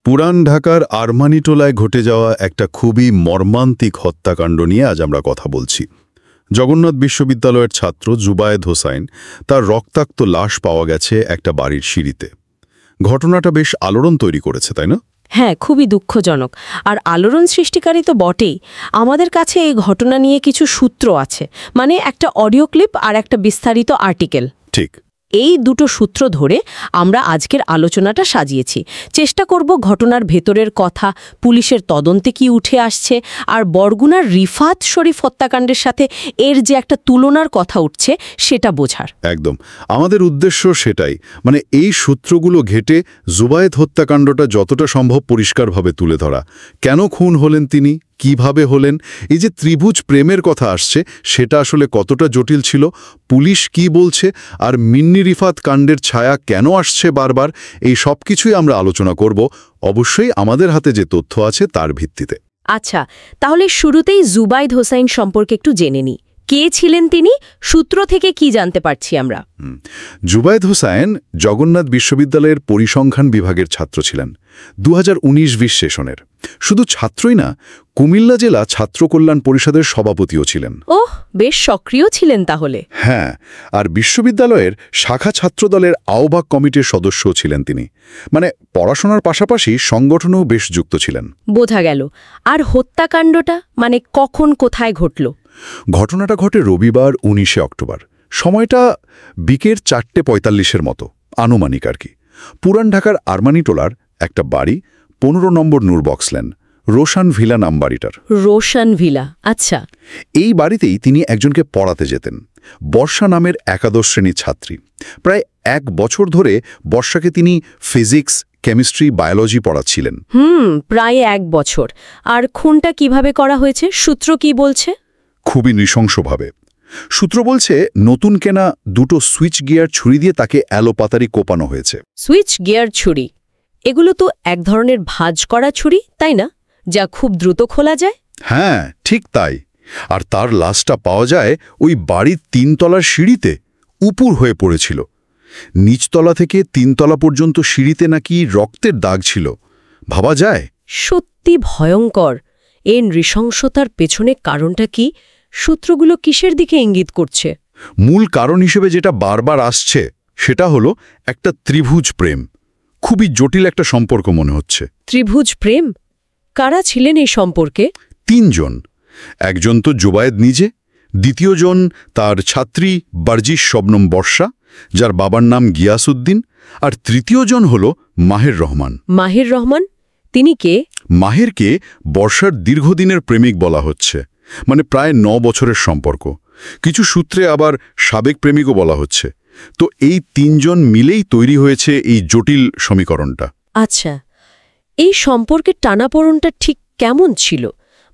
পুরান ঢাকার আরমানিটোলায় ঘটে যাওয়া একটা খুবই মর্মান্তিক হত্যাকাণ্ড নিয়ে আজ আমরা কথা বলছি। জগন্নাথ বিশ্ববিদ্যালয়ের ছাত্র জুবায়েদ হোসাইন তার রক্তাক্ত লাশ পাওয়া গেছে একটা বাড়ির সিঁড়িতে। ঘটনাটা বেশ আলোড়ন তৈরি করেছে, তাই না? হ্যাঁ, খুবই দুঃখজনক। আর আলোড়ন সৃষ্টিকারী তো বটেই। আমাদের কাছে এই ঘটনা নিয়ে কিছু সূত্র আছে, মানে একটা অডিও ক্লিপ আর একটা বিস্তারিত আর্টিকেল। ঠিক এই দুটো সূত্র ধরে আমরা আজকের আলোচনাটা সাজিয়েছি। চেষ্টা করব ঘটনার ভেতরের কথা, পুলিশের তদন্তে কি উঠে আসছে, আর বরগুনার রিফাত শরীফ হত্যাকাণ্ডের সাথে এর যে একটা তুলনার কথা উঠছে সেটা বোঝার। একদম আমাদের উদ্দেশ্য সেটাই, মানে এই সূত্রগুলো ঘেটে জুবায়েদ হত্যাকাণ্ডটা যতটা সম্ভব পরিষ্কারভাবে তুলে ধরা। কেন খুন হলেন তিনি, কিভাবে হলেন, এই যে ত্রিভুজ প্রেমের কথা আসছে সেটা আসলে কতটা জটিল ছিল, পুলিশ কি বলছে, আর মিন্নি রিফাত কাণ্ডের ছায়া কেন আসছে বারবার, এই সব কিছুই আমরা আলোচনা করব, অবশ্যই আমাদের হাতে যে তথ্য আছে তার ভিত্তিতে। আচ্ছা, তাহলে শুরুতেই জুবায়েদ হোসাইন সম্পর্কে একটু জেনে নিই। কে ছিলেন তিনি, সূত্র থেকে কি জানতে পারছি আমরা? জুবায়েদ হোসাইন জগন্নাথ বিশ্ববিদ্যালয়ের পরিসংখ্যান বিভাগের ছাত্র ছিলেন 2019-20 সেশনের। শুধু ছাত্রই না, কুমিল্লা জেলা ছাত্র কল্যাণ পরিষদের সভাপতিও ছিলেন। ওহ, বেশ সক্রিয় ছিলেন তাহলে। হ্যাঁ, আর বিশ্ববিদ্যালয়ের শাখা ছাত্রদলের আহ্বায়ক কমিটির সদস্যও ছিলেন তিনি। মানে পড়াশোনার পাশাপাশি সংগঠনেও বেশ যুক্ত ছিলেন। বোঝা গেল। আর হত্যাকাণ্ডটা মানে কখন কোথায় ঘটল? ঘটনাটা ঘটে রবিবার 19 অক্টোবর। সময়টা বিকেল 4:45 মতো আনুমানিক আর কি। পুরান ঢাকার আরমানিটোলার একটা বাড়ি, 15 নম্বর নূরবক্স লেন, রোশান ভিলা নাম বাড়িটার। রোশান ভিলা, আচ্ছা। এই বাড়িতেই তিনি একজনকে পড়াতে যেতেন, বর্ষা নামের একাদশ শ্রেণীর ছাত্রী। প্রায় 1 বছর ধরে বর্ষাকে তিনি ফিজিক্স, কেমিস্ট্রি, বায়োলজি পড়াচ্ছিলেন। প্রায় 1 বছর। আর খুনটা কিভাবে করা হয়েছে, সূত্র কি বলছে? খুবই নৃশংসভাবে। সূত্র বলছে নতুন কেনা 2টো সুইচ গিয়ার ছুরি দিয়ে তাকে অ্যালোপাতারি কোপানো হয়েছে। সুইচ গিয়ার ছুরি? এগুলো তো এক ধরনের ভাঁজ করা ছুরি, তাই না, যা খুব দ্রুত খোলা যায়? হ্যাঁ, ঠিক তাই। আর তার লাশটা পাওয়া যায় ওই বাড়ির 3 তলার সিঁড়িতে, উপুর হয়ে পড়েছিল। নিচতলা থেকে 3 তলা পর্যন্ত সিঁড়িতে নাকি রক্তের দাগ ছিল। ভাবা যায়? সত্যি ভয়ঙ্কর। এই নৃশংসতার পেছনে কারণটা কি? সূত্রগুলো কিসের দিকে ইঙ্গিত করছে? মূল কারণ হিসেবে যেটা বারবার আসছে সেটা হলো একটা ত্রিভুজ প্রেম। খুবই জটিল একটা সম্পর্ক মনে হচ্ছে। ত্রিভুজ প্রেম? কারা ছিলেন এই সম্পর্কে? 3 জন। একজন তো জুবায়েদ নিজে, দ্বিতীয়জন তার ছাত্রী বারজিস শবনম বর্ষা, যার বাবার নাম গিয়াসউদ্দিন, আর তৃতীয়জন হল মাহের রহমান। মাহের রহমান? তিনি কে? মাহেরকে বর্ষার দীর্ঘদিনের প্রেমিক বলা হচ্ছে, মানে প্রায় 9 বছরের সম্পর্ক। কিছু সূত্রে আবার সাবেক প্রেমিকও বলা হচ্ছে। তো এই 3 জন মিলেই তৈরি হয়েছে এই জটিল সমীকরণটা। আচ্ছা, এই সম্পর্কের টানাপোড়েনটা ঠিক কেমন ছিল?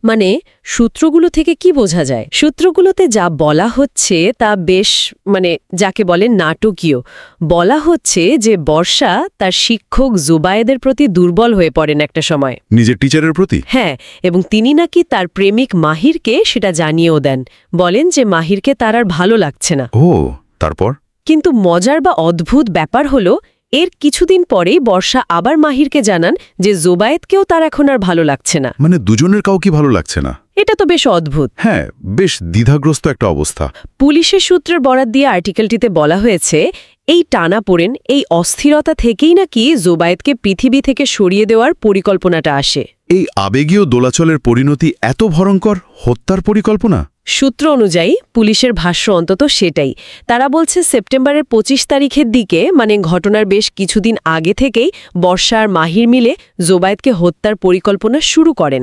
মানে সূত্রগুলো থেকে কি বোঝা যায়? সূত্রগুলোতে যা বলা হচ্ছে তা বেশ, মানে যাকে বলে নাটকীয়। বলা হচ্ছে যে বর্ষা তার শিক্ষক জুবায়েদের প্রতি দুর্বল হয়ে পড়েন একটা সময়। নিজের টিচারের প্রতি? হ্যাঁ, এবং তিনি নাকি তার প্রেমিক মাহিরকে সেটা জানিয়েও দেন। বলেন যে মাহিরকে তার আর ভালো লাগছে না। ও, তারপর? কিন্তু মজার বা অদ্ভুত ব্যাপার হলো, এর কিছুদিন পরেই বর্ষা আবার মাহিরকে জানান যে জুবায়েদকেও তার এখন আর ভালো লাগছে না। মানে দুজনের কাউকে ভালো লাগছে না? এটা তো বেশ অদ্ভুত। হ্যাঁ, বেশ দ্বিধাগ্রস্ত একটা অবস্থা। পুলিশের সূত্রের বরাত দিয়ে আর্টিকেলটিতে বলা হয়েছে এই টানাপোড়েন, এই অস্থিরতা থেকেই নাকি জুবায়েদকে পৃথিবী থেকে সরিয়ে দেওয়ার পরিকল্পনাটা আসে। এই আবেগীয় দোলাচলের পরিণতি এত ভয়ঙ্কর, হত্যার পরিকল্পনা? সূত্র অনুযায়ী পুলিশের ভাষ্য অন্তত সেটাই। তারা বলছে সেপ্টেম্বরের 25 তারিখের দিকে, মানে ঘটনার বেশ কিছুদিন আগে থেকেই বর্ষা আর মাহির মিলে জুবায়েদকে হত্যার পরিকল্পনা শুরু করেন।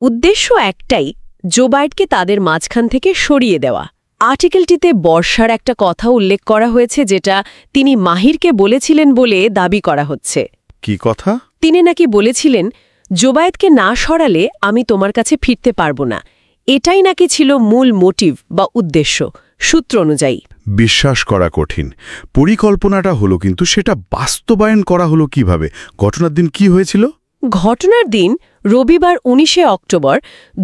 উদ্দেশ্য একটাই, জুবায়েদকে তাদের মাঝখান থেকে সরিয়ে দেওয়া। আর্টিকেলটিতে বর্ষার একটা কথা উল্লেখ করা হয়েছে যেটা তিনি মাহিরকে বলেছিলেন বলে দাবি করা হচ্ছে। কি কথা? তিনি নাকি বলেছিলেন, জুবায়েদকে না সরালে আমি তোমার কাছে ফিরতে পারবো না। এটাই নাকি ছিল মূল মোটিভ বা উদ্দেশ্য, সূত্র অনুযায়ী। বিশ্বাস করা কঠিন। পরিকল্পনাটা হলো, কিন্তু সেটা বাস্তবায়ন করা হলো কিভাবে? ঘটনার দিন কি হয়েছিল? ঘটনার দিন রবিবার 19 অক্টোবর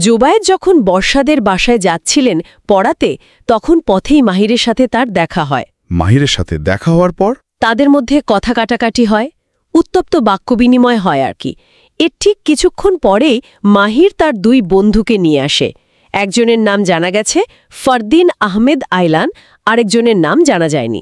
জুবায়েদ যখন বর্ষাদের বাসায় যাচ্ছিলেন পড়াতে, তখন পথেই মাহিরের সাথে তার দেখা হয়। মাহিরের সাথে দেখা হওয়ার পর তাদের মধ্যে কথা কাটাকাটি হয়। উত্তপ্ত বাক্য বিনিময় হয় আর কি। এর ঠিক কিছুক্ষণ পরেই মাহির তার 2 বন্ধুকে নিয়ে আসে। একজনের নাম জানা গেছে ফরদিন আহমেদ আইলান, আরেকজনের নাম জানা যায়নি।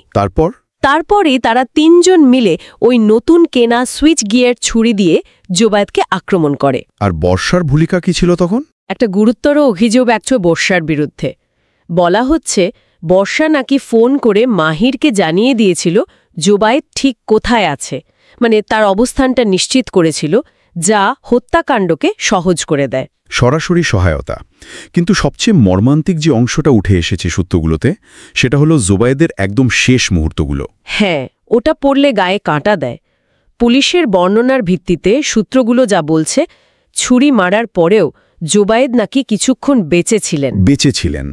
তারপরেই তারা 3 জন মিলে ওই নতুন কেনা সুইচ গিয়ার ছুরি দিয়ে জোবায়েদকে আক্রমণ করে। আর বর্ষার ভূমিকা কি ছিল তখন? একটা গুরুতর অভিযোগ আছে বর্ষার বিরুদ্ধে। বলা হচ্ছে বর্ষা নাকি ফোন করে মাহিরকে জানিয়ে দিয়েছিল জোবায়েদ ঠিক কোথায় আছে, মানে তার অবস্থানটা নিশ্চিত করেছিল, যা হত্যাকাণ্ডকে সহজ করে দেয়। সরাসরি সহায়তা। কিন্তু সবচেয়ে মর্মান্তিক যে অংশটা উঠে এসেছে সূত্রগুলোতে, সেটা হলো জোবায়েদের একদম শেষ মুহূর্তগুলো। হ্যাঁ, ওটা পড়লে গায়ে কাঁটা দেয়। পুলিশের বর্ণনার ভিত্তিতে সূত্রগুলো যা বলছে, ছুরি মারার পরেও জোবায়েদ নাকি কিছুক্ষণ বেঁচে ছিলেন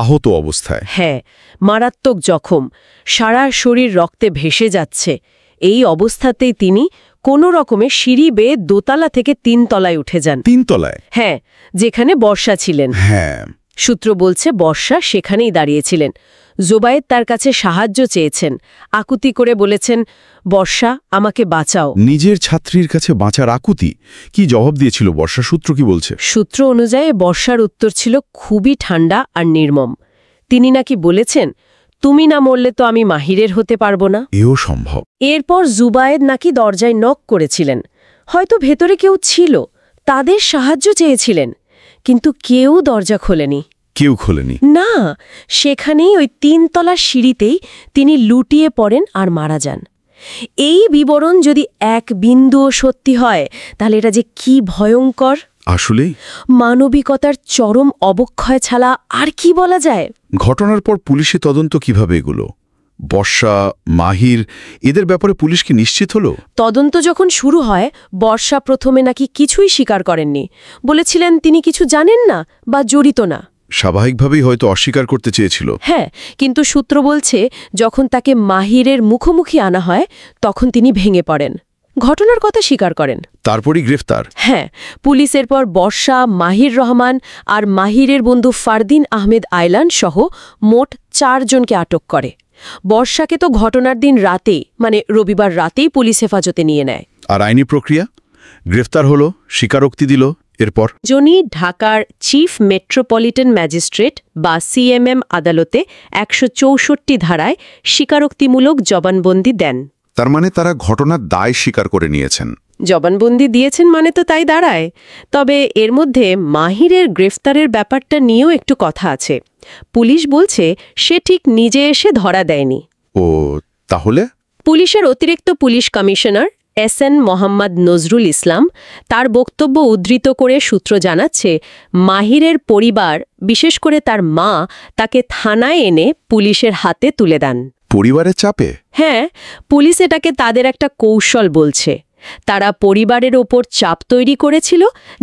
আহত অবস্থায়। হ্যাঁ, মারাত্মক জখম, সারা শরীর রক্তে ভেসে যাচ্ছে। এই অবস্থাতেই তিনি কোনো রকমে সিঁড়ি বেয়ে দোতলা থেকে 3 তলায় উঠে যান। 3 তলায়? হ্যাঁ, যেখানে বর্ষা ছিলেন। হ্যাঁ, সূত্র বলছে বর্ষা সেখানেই দাঁড়িয়েছিলেন। জোবায়েদ তার কাছে সাহায্য চেয়েছেন, আকুতি করে বলেছেন, বর্ষা, আমাকে বাঁচাও। নিজের ছাত্রীর কাছে বাঁচার আকুতি? কি জবাব দিয়েছিল বর্ষা? সূত্র কি বলছে? সূত্র অনুযায়ী বর্ষার উত্তর ছিল খুবই ঠান্ডা আর নির্মম। তিনি নাকি বলেছেন, তুমি না মরলে তো আমি মাহিরের হতে পারবো না। এও সম্ভব। এরপর জোবায়েদ নাকি দরজায় নক করেছিলেন। হয়তো ভেতরে কেউ ছিল, তাদের সাহায্য চেয়েছিলেন, কিন্তু কেউ দরজা খোলেনি। না, সেখানেই ওই 3 তলার সিঁড়িতেই তিনি লুটিয়ে পড়েন আর মারা যান। এই বিবরণ যদি এক বিন্দুও সত্যি হয়, তাহলে এটা যে কি ভয়ঙ্কর! আসলেই মানবিকতার চরম অবক্ষয় ছাড়া আর কি বলা যায়? ঘটনার পর পুলিশি তদন্ত কিভাবে এগুলো? বর্ষা, মাহির, এদের ব্যাপারে পুলিশ কি নিশ্চিত হলো? তদন্ত যখন শুরু হয়, বর্ষা প্রথমে নাকি কিছুই স্বীকার করেননি। বলেছিলেন তিনি কিছু জানেন না বা জড়িত না। স্বাভাবিকভাবেই হয়তো অস্বীকার করতে চেয়েছিল। হ্যাঁ, কিন্তু সূত্র বলছে যখন তাকে মাহিরের মুখোমুখি আনা হয়, তখন তিনি ভেঙে পড়েন, ঘটনার কথা স্বীকার করেন। তারপরই গ্রেফতার? হ্যাঁ, পুলিশ এরপর বর্ষা, মাহির রহমান আর মাহিরের বন্ধু ফারদিন আহমেদ আইলান সহ মোট 4 জনকে আটক করে। বর্ষাকে তো ঘটনার দিন রাতেই, মানে রবিবার রাতেই পুলিশ হেফাজতে নিয়ে নেয়। আর আইনি প্রক্রিয়া? গ্রেফতার হলো, স্বীকারোক্তি দিল, এরপর জনি ঢাকার চিফ মেট্রোপলিটন ম্যাজিস্ট্রেট বা সিএমএম আদালতে 164 ধারায় স্বীকারোক্তিমূলক জবানবন্দি দেন। তার মানে তারা ঘটনার দায় স্বীকার করে নিয়েছেন। জবানবন্দি দিয়েছেন মানে তো তাই দাঁড়ায়। তবে এর মধ্যে মাহিরের গ্রেফতারের ব্যাপারটা নিয়েও একটু কথা আছে। পুলিশ বলছে সে ঠিক নিজে এসে ধরা দেয়নি। ও, তাহলে? পুলিশের অতিরিক্ত police commissioner SN Mohammad Nazrul Islam তার বক্তব্য উদ্ধৃত করে সূত্র জানাচ্ছে, মাহিরের পরিবার, বিশেষ করে তার মা, তাকে থানায় এনে পুলিশের হাতে তুলে দেন। পরিবারের চাপে? হ্যাঁ, পুলিশ এটাকে তাদের একটা কৌশল বলছে। তারা পরিবারের ওপর চাপ তৈরি করেছিল,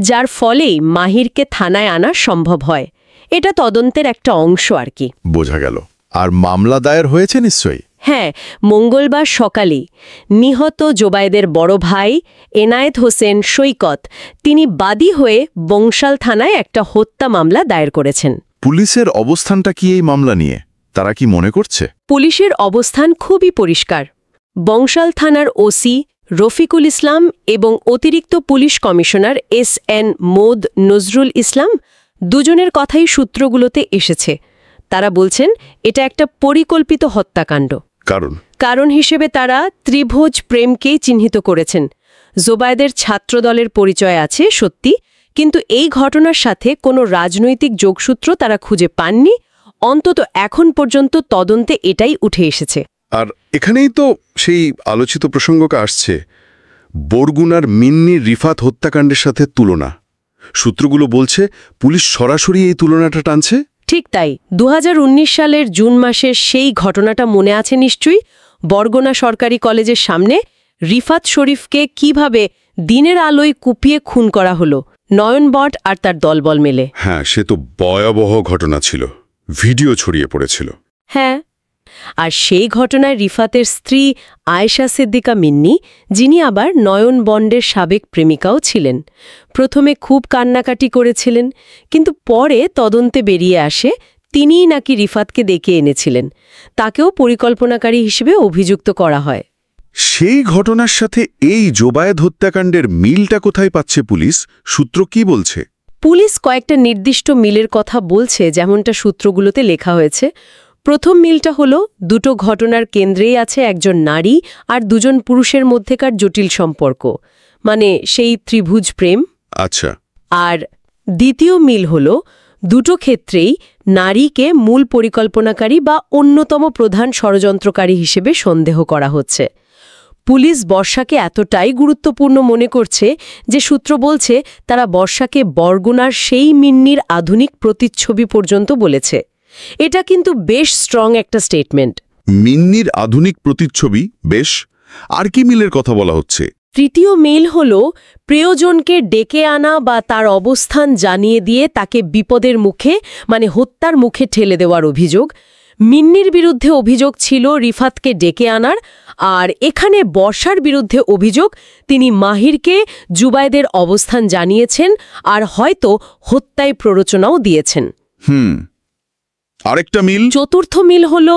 যার ফলেই মাহিরকে থানায় আনা সম্ভব হয়। এটা তদন্তের একটা অংশ আর কি। বোঝা গেল। আর মামলা দায়ের হয়েছে নিশ্চয়ই? হ্যাঁ, মঙ্গলবার সকালেই নিহত জোবায়েদের বড় ভাই এনায়েত হোসেন সৈকত, তিনি বাদী হয়ে বংশাল থানায় একটা হত্যা মামলা দায়ের করেছেন। পুলিশের অবস্থানটা কি এই মামলা নিয়ে? তারা কি মনে করছে? পুলিশের অবস্থান খুবই পরিষ্কার। বংশাল থানার ওসি রফিকুল ইসলাম এবং অতিরিক্ত police commissioner SN মোদ Nazrul Islam, দুজনের কথাই সূত্রগুলোতে এসেছে। তারা বলছেন এটা একটা পরিকল্পিত হত্যাকাণ্ড। কারণ হিসেবে তারা ত্রিভুজ প্রেমকেই চিহ্নিত করেছেন। জোবায়েদের ছাত্রদলের পরিচয় আছে সত্যি, কিন্তু এই ঘটনার সাথে কোনো রাজনৈতিক যোগসূত্র তারা খুঁজে পাননি। অন্তত এখন পর্যন্ত তদন্তে এটাই উঠে এসেছে। আর এখানেই তো সেই আলোচিত প্রসঙ্গকে আসছে, বরগুনার মিন্নি রিফাত হত্যাকাণ্ডের সাথে তুলনা। সূত্রগুলো বলছে পুলিশ সরাসরি এই তুলনাটা টানছে। ঠিক তাই। 2019 সালের জুন মাসের সেই ঘটনাটা মনে আছে নিশ্চয়ই? বরগুনা সরকারি কলেজের সামনে রিফাত শরীফকে কিভাবে দিনের আলোয় কুপিয়ে খুন করা হলো, নয়ন বট আর তার দলবল মেলে। হ্যাঁ, সে তো ভয়াবহ ঘটনা ছিল, ভিডিও ছড়িয়ে পড়েছিল। হ্যাঁ, আর সেই ঘটনায় রিফাতের স্ত্রী আয়েশা সিদ্দিকা মিন্নি, যিনি আবার নয়ন বন্ডের সাবেক প্রেমিকাও ছিলেন, প্রথমে খুব কান্নাকাটি করেছিলেন, কিন্তু পরে তদন্তে বেরিয়ে আসে তিনিই নাকি রিফাতকে ডেকে এনেছিলেন। তাকেও পরিকল্পনাকারী হিসেবে অভিযুক্ত করা হয়। সেই ঘটনার সাথে এই জোবায়েদ হত্যাকাণ্ডের মিলটা কোথায় পাচ্ছে পুলিশ? সূত্র কি বলছে? পুলিশ কয়েকটা নির্দিষ্ট মিলের কথা বলছে, যেমনটা সূত্রগুলোতে লেখা হয়েছে। প্রথম মিলটা হলো দুটো ঘটনার কেন্দ্রেই আছে একজন নারী আর দুজন পুরুষের মধ্যেকার জটিল সম্পর্ক, মানে সেই ত্রিভুজ প্রেম। আচ্ছা। আর দ্বিতীয় মিল হলো দুটো ক্ষেত্রেই নারীকে মূল পরিকল্পনাকারী বা অন্যতম প্রধান ষড়যন্ত্রকারী হিসেবে সন্দেহ করা হচ্ছে। পুলিশ বর্ষাকে এতটাই গুরুত্বপূর্ণ মনে করছে যে সূত্র বলছে তারা বর্ষাকে বরগুনার সেই মিন্নির আধুনিক প্রতিচ্ছবি পর্যন্ত বলেছে। এটা কিন্তু বেশ স্ট্রং একটা স্টেটমেন্ট। মিন্নির আধুনিক প্রতিচ্ছবি, বেশ। আর কি মিলের কথা বলা হচ্ছে? তৃতীয় মিল হল প্রিয়জনকে ডেকে আনা বা তার অবস্থান জানিয়ে দিয়ে তাকে বিপদের মুখে, মানে হত্যার মুখে ঠেলে দেওয়ার অভিযোগ। মিন্নির বিরুদ্ধে অভিযোগ ছিল রিফাতকে ডেকে আনার, আর এখানে বর্ষার বিরুদ্ধে অভিযোগ তিনি মাহিরকে জুবায়েদের অবস্থান জানিয়েছেন আর হয়তো হত্যায় প্ররোচনাও দিয়েছেন। আরেকটা মিল? চতুর্থ মিল হল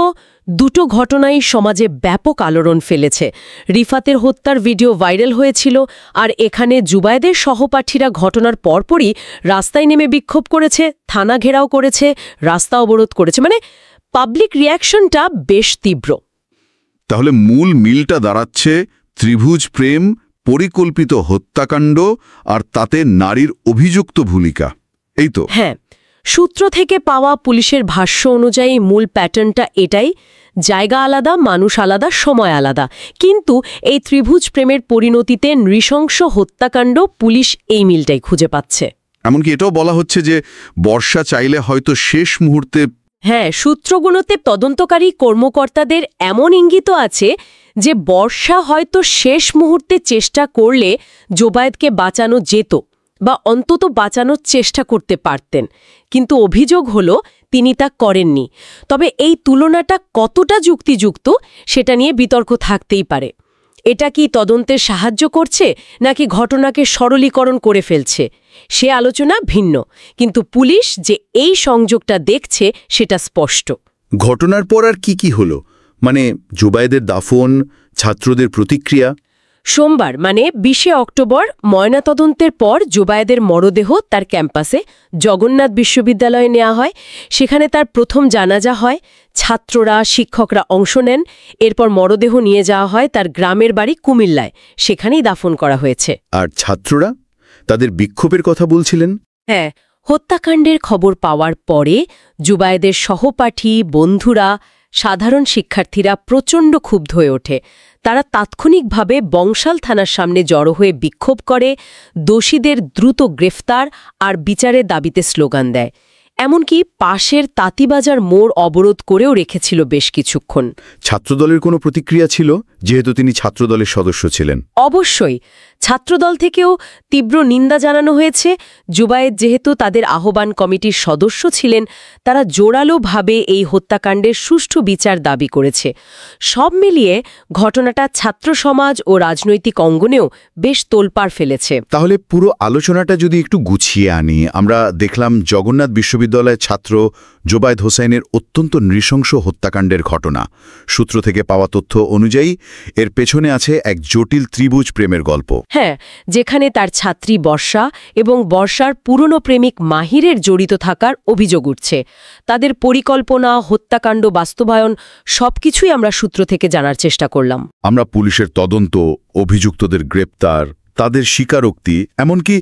দুটো ঘটনাই সমাজে ব্যাপক আলোড়ন ফেলেছে। রিফাতের হত্যার ভিডিও ভাইরাল হয়েছিল, আর এখানে জুবায়েদের সহপাঠীরা ঘটনার পরপরই রাস্তায় নেমে বিক্ষোভ করেছে, থানা ঘেরাও করেছে, রাস্তা অবরোধ করেছে, মানে পাবলিক রিয়াকশনটা বেশ তীব্র। তাহলে মূল মিলটা দাঁড়াচ্ছে ত্রিভুজ প্রেম, পরিকল্পিত হত্যাকাণ্ড আর তাতে নারীর অভিযুক্ত ভূমিকা, এই তো? হ্যাঁ, সূত্র থেকে পাওয়া পুলিশের ভাষ্য অনুযায়ী মূল প্যাটার্নটা এটাই। জায়গা আলাদা, মানুষ আলাদা, সময় আলাদা, কিন্তু এই ত্রিভুজ প্রেমের পরিণতিতে নৃশংস হত্যাকাণ্ড পুলিশ এই মিলটাই খুঁজে পাচ্ছে। এমনকি এটাও বলা হচ্ছে যে বর্ষা চাইলে হয়তো শেষ মুহূর্তে। হ্যাঁ, সূত্রগুলোতে তদন্তকারী কর্মকর্তাদের এমন ইঙ্গিত আছে যে বর্ষা হয়তো শেষ মুহূর্তে চেষ্টা করলে জোবায়েদকে বাঁচানো যেত, বা অন্তত বাঁচানোর চেষ্টা করতে পারতেন, কিন্তু অভিযোগ হলো তিনি তা করেননি। তবে এই তুলনাটা কতটা যুক্তিযুক্ত সেটা নিয়ে বিতর্ক থাকতেই পারে। এটা কি তদন্তের সাহায্য করছে নাকি ঘটনাকে সরলীকরণ করে ফেলছে, সে আলোচনা ভিন্ন, কিন্তু পুলিশ যে এই সংযোগটা দেখছে সেটা স্পষ্ট। ঘটনার পর আর কি হলো? মানে জুবায়েদের দাফন, ছাত্রদের প্রতিক্রিয়া? সোমবার মানে 20 অক্টোবর ময়নাতদন্তের পর জুবায়েদের মরদেহ তার ক্যাম্পাসে জগন্নাথ বিশ্ববিদ্যালয়ে নেওয়া হয়। সেখানে তার প্রথম জানাজা হয়, ছাত্ররা, শিক্ষকরা অংশ নেন। এরপর মরদেহ নিয়ে যাওয়া হয় তার গ্রামের বাড়ি কুমিল্লায়, সেখানেই দাফন করা হয়েছে। আর ছাত্ররা তাদের বিক্ষোভের কথা বলছিলেন? হ্যাঁ, হত্যাকাণ্ডের খবর পাওয়ার পরে জুবায়েদের সহপাঠী, বন্ধুরা, সাধারণ শিক্ষার্থীরা প্রচণ্ড ক্ষুব্ধ হয়ে ওঠে। তারা তাৎক্ষণিকভাবে বংশাল থানার সামনে জড়ো হয়ে বিক্ষোভ করে, দোষীদের দ্রুত গ্রেফতার আর বিচারের দাবিতে স্লোগান দেয়। এমনকি পাশের তাঁতিবাজার মোড় অবরোধ করেও রেখেছিল বেশ কিছুক্ষণ। ছাত্রদলের কোনো প্রতিক্রিয়া ছিল, যেহেতু তিনি ছাত্রদলের সদস্য ছিলেন? অবশ্যই, ছাত্রদল থেকেও তীব্র নিন্দা জানানো হয়েছে। জুবায়েদ যেহেতু তাদের আহ্বান কমিটির সদস্য ছিলেন, তারা জোরালোভাবে এই হত্যাকাণ্ডের সুষ্ঠু বিচার দাবি করেছে। সব মিলিয়ে ঘটনাটা ছাত্র সমাজ ও রাজনৈতিক অঙ্গনেও বেশ তোলপাড় ফেলেছে। তাহলে পুরো আলোচনাটা যদি একটু গুছিয়ে আনি, আমরা দেখলাম জগন্নাথ বিশ্ববিদ্যালয়ের ছাত্র জুবায়েদ হোসেনের অত্যন্ত নৃশংস হত্যাকাণ্ডের ঘটনা। সূত্র থেকে পাওয়া তথ্য অনুযায়ী এর পেছনে আছে এক জটিল ত্রিভুজ প্রেমের গল্প। হ্যাঁ, যেখানে তার ছাত্রী বর্ষা এবং বর্ষার পুরনো প্রেমিক মাহিরের জড়িত থাকার অভিযোগ উঠছে। তাদের পরিকল্পনা, হত্যাকাণ্ড বাস্তবায়ন সবকিছুই আমরা সূত্র থেকে জানার চেষ্টা করলাম। আমরা পুলিশের তদন্ত, অভিযুক্তদের গ্রেপ্তার, তাদের স্বীকারোক্তি, এমনকি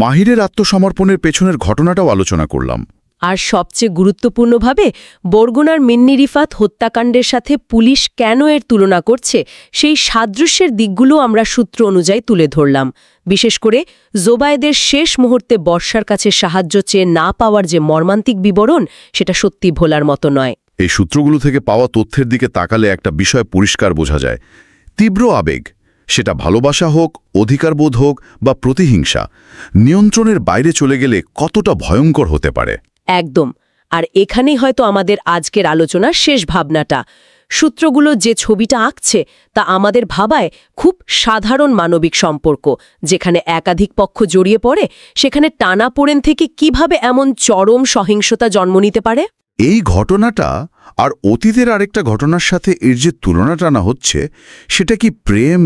মাহিরের আত্মসমর্পণের পেছনের ঘটনাটাও আলোচনা করলাম। আর সবচেয়ে গুরুত্বপূর্ণভাবে বরগুনার মিন্নি রিফাত হত্যাকাণ্ডের সাথে পুলিশ কেন এর তুলনা করছে সেই সাদৃশ্যের দিকগুলো আমরা সূত্র অনুযায়ী তুলে ধরলাম। বিশেষ করে জোবায়েদের শেষ মুহূর্তে বর্ষার কাছে সাহায্য চেয়ে না পাওয়ার যে মর্মান্তিক বিবরণ, সেটা সত্যি ভোলার মতো নয়। এই সূত্রগুলো থেকে পাওয়া তথ্যের দিকে তাকালে একটা বিষয় পরিষ্কার বোঝা যায়। তীব্র আবেগ, সেটা ভালোবাসা হোক, অধিকারবোধ হোক বা প্রতিহিংসা, নিয়ন্ত্রণের বাইরে চলে গেলে কতটা ভয়ঙ্কর হতে পারে। একদম। আর এখানেই হয়তো আমাদের আজকের আলোচনার শেষ ভাবনাটা। সূত্রগুলো যে ছবিটা আঁকছে তা আমাদের ভাবায় খুব সাধারণ মানবিক সম্পর্ক, যেখানে একাধিক পক্ষ জড়িয়ে পড়ে, সেখানে টানাপোড়েন থেকে কিভাবে এমন চরম সহিংসতা জন্ম নিতে পারে। এই ঘটনাটা আর অতীতের আরেকটা ঘটনার সাথে এর যে তুলনা টানা হচ্ছে, সেটা কি প্রেম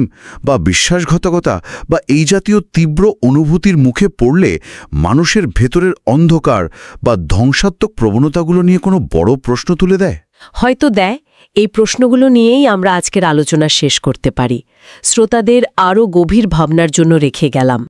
বা বিশ্বাসঘাতকতা বা এই জাতীয় তীব্র অনুভূতির মুখে পড়লে মানুষের ভেতরের অন্ধকার বা ধ্বংসাত্মক প্রবণতাগুলো নিয়ে কোনো বড় প্রশ্ন তুলে দেয়? হয়তো দেয়। এই প্রশ্নগুলো নিয়েই আমরা আজকের আলোচনা শেষ করতে পারি। শ্রোতাদের আরও গভীর ভাবনার জন্য রেখে গেলাম।